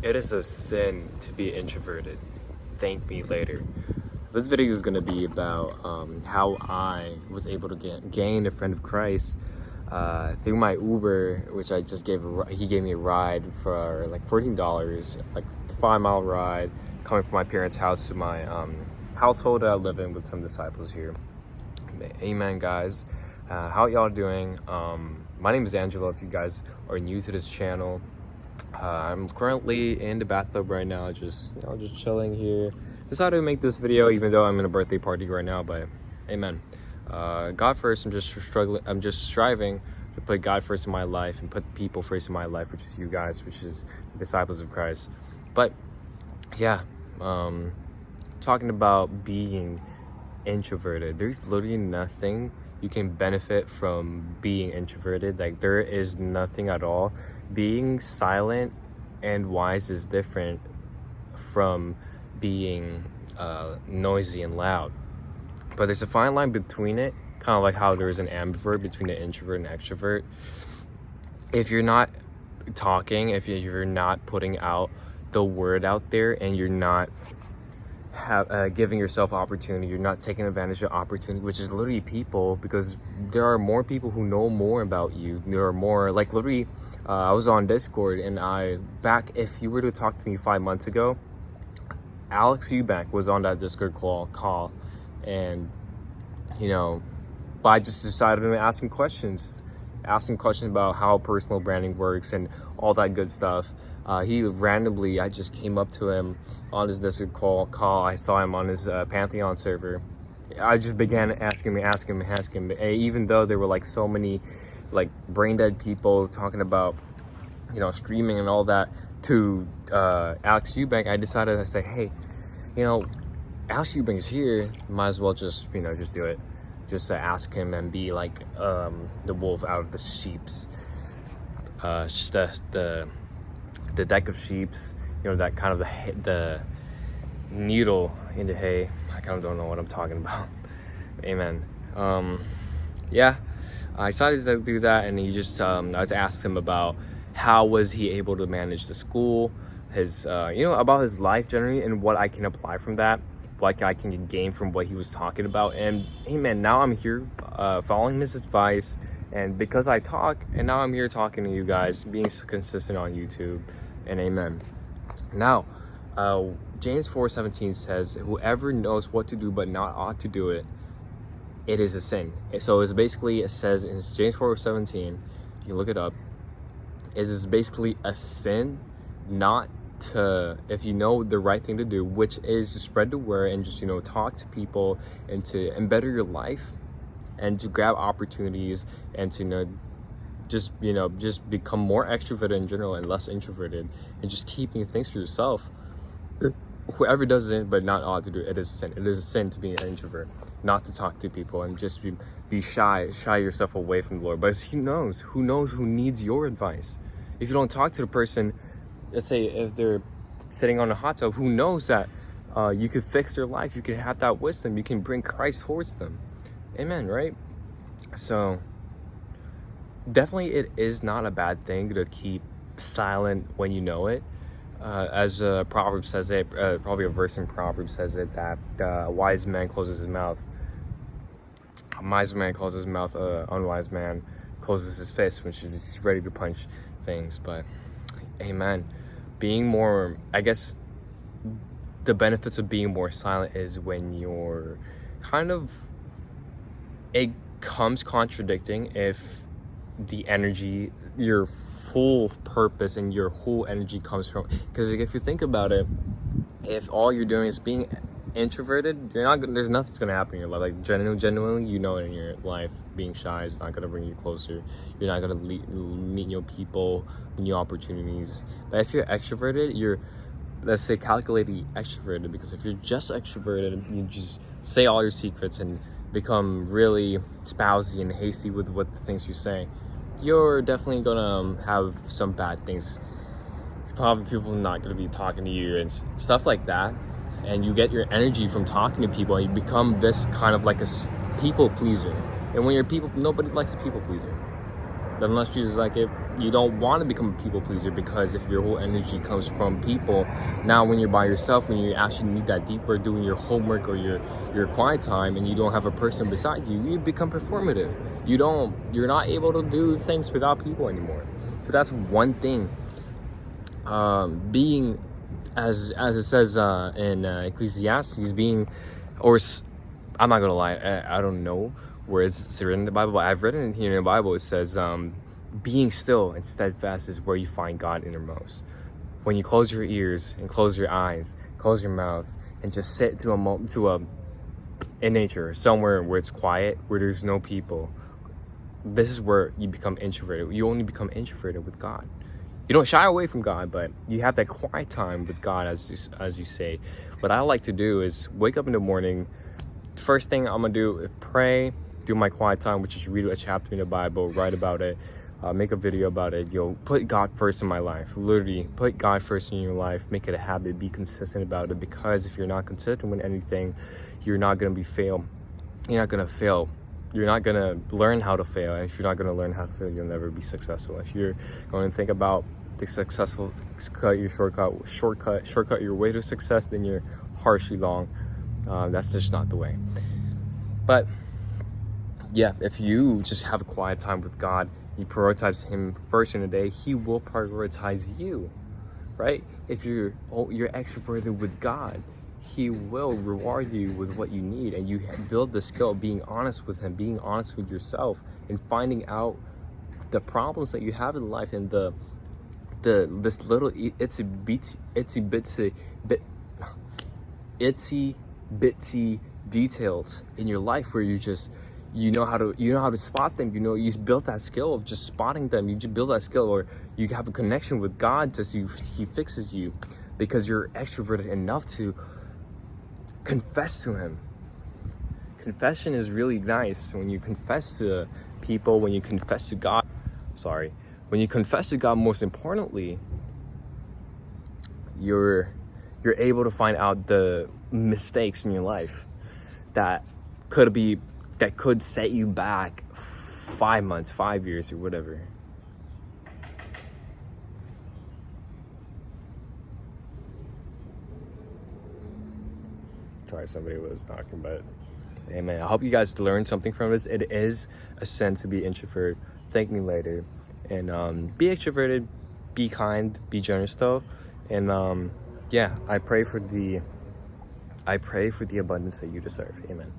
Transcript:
It is a sin to be introverted. Thank me later. This video is going to be about how I was able to gain a friend of Christ through my Uber, which I just he gave me a ride for like $14, like 5 mile ride coming from my parents' house to my household that I live in with some disciples here. Amen, guys. How y'all doing? My name is Angelo. If you guys are new to this channel, I'm currently in the bathtub right now, just chilling here. Decided to make this video even though I'm in a birthday party right now, but amen. God first. I'm just striving to put God first in my life and put people first in my life, which is you guys, which is the disciples of Christ. But yeah, talking about being introverted, there's literally nothing you can benefit from being introverted. Like, there is nothing at all. Being silent and wise is different from being noisy and loud, but there's a fine line between it, kind of like how there's an ambivert between an introvert and extrovert. If you're not talking, if you're not putting out the word out there, and you're not giving yourself opportunity, you're not taking advantage of opportunity, which is literally people, because there are more people who know more about you. There are more, like, literally, I was on Discord, and if you were to talk to me 5 months ago, Alex Eubank was on that Discord call, and but I just decided to ask him questions about how personal branding works and all that good stuff. I just came up to him on his Discord call. I saw him on his Pantheon server. I just began asking him. Even though there were like so many like brain dead people talking about streaming and all that to Alex Eubank, I decided to say, hey, Alex Eubank is here. Might as well just do it. Just to ask him and be like the wolf out of the sheep's the deck of sheeps, that kind of the needle in the hay. I kind of don't know what I'm talking about. Amen. Yeah, I decided to do that, and I asked him about how was he able to manage the school, his about his life generally, and what I can apply from that, what I can gain from what he was talking about. And amen, now I'm here following his advice, and because I talk, and now I'm here talking to you guys, being consistent on YouTube. And amen. Now, James 4:17 says, whoever knows what to do but not ought to do it, it is a sin. So it says in James 4:17, you look it up, it is basically a sin not to, if you know the right thing to do, which is to spread the word and just talk to people and to better your life and to grab opportunities and to just become more extroverted in general and less introverted, and just keeping things to yourself. Whoever does it but not ought to do it, it is a sin. It is a sin to be an introvert, not to talk to people, and just be shy yourself away from the Lord. But who knows who needs your advice? If you don't talk to the person, let's say if they're sitting on a hot tub, who knows that you could fix their life, you could have that wisdom, you can bring Christ towards them. Amen, right? So definitely it is not a bad thing to keep silent when you know it. As a proverb says it, probably a verse in Proverbs says it, that a wise man closes his mouth. A wise man closes his mouth, unwise man closes his fist, which is he's ready to punch things. But amen. Being more, I guess, the benefits of being more silent is when you're it comes contradicting if the energy, your full purpose and your whole energy comes from, because if you think about it, if all you're doing is being introverted, there's nothing's gonna happen in your life. Like, genuinely, in your life, being shy is not gonna bring you closer. You're not gonna meet new people, new opportunities. But if you're extroverted, you're, let's say, calculatedly extroverted, because if you're just extroverted, you just say all your secrets and become really spousy and hasty with what the things you say, you're definitely gonna have some bad things. Probably people not gonna be talking to you and stuff like that, and you get your energy from talking to people, and you become this kind of like a people pleaser. And when you're nobody likes a people pleaser. Unless you just like it, you don't want to become a people pleaser, because if your whole energy comes from people, now when you're by yourself, when you actually need that deep work, doing your homework or your quiet time, and you don't have a person beside you, you become performative. You're not able to do things without people anymore. So that's one thing. Being, as it says in Ecclesiastes, being, or I'm not gonna lie, I don't know where it's written in the Bible, but I've read it here in the Bible. It says, being still and steadfast is where you find God innermost. When you close your ears and close your eyes, close your mouth, and just sit in nature, somewhere where it's quiet, where there's no people, this is where you become introverted. You only become introverted with God. You don't shy away from God, but you have that quiet time with God, as you say. What I like to do is wake up in the morning. First thing I'm gonna do is pray, do my quiet time, which is read a chapter in the Bible, write about it, make a video about it. Put God first in my life. Literally, put God first in your life. Make it a habit. Be consistent about it, because if you're not consistent with anything, you're not gonna fail. You're not gonna fail. You're not gonna learn how to fail. And if you're not gonna learn how to fail, you'll never be successful. If you're going to think about the successful, shortcut your way to success, then you're harshly wrong. That's just not the way. But yeah, if you just have a quiet time with God, you prioritize Him first in the day, He will prioritize you, right? If you're extroverted with God, He will reward you with what you need, and you build the skill of being honest with Him, being honest with yourself, and finding out the problems that you have in life, and this little itsy bitsy details in your life where you know how to spot them. You build that skill of just spotting them. You just build that skill, or you have a connection with God to see He fixes you, because you're extroverted enough to confess to Him. Confession is really nice. When you confess to people, when you confess to God, when you confess to God, most importantly, you're able to find out the mistakes in your life that could set you back 5 months, 5 years, or whatever. Sorry, somebody was knocking, but hey man, I hope you guys learned something from this. It is a sin to be introvert. Thank me later. And be extroverted, be kind, be generous though. And yeah, I pray for the abundance that you deserve. Amen.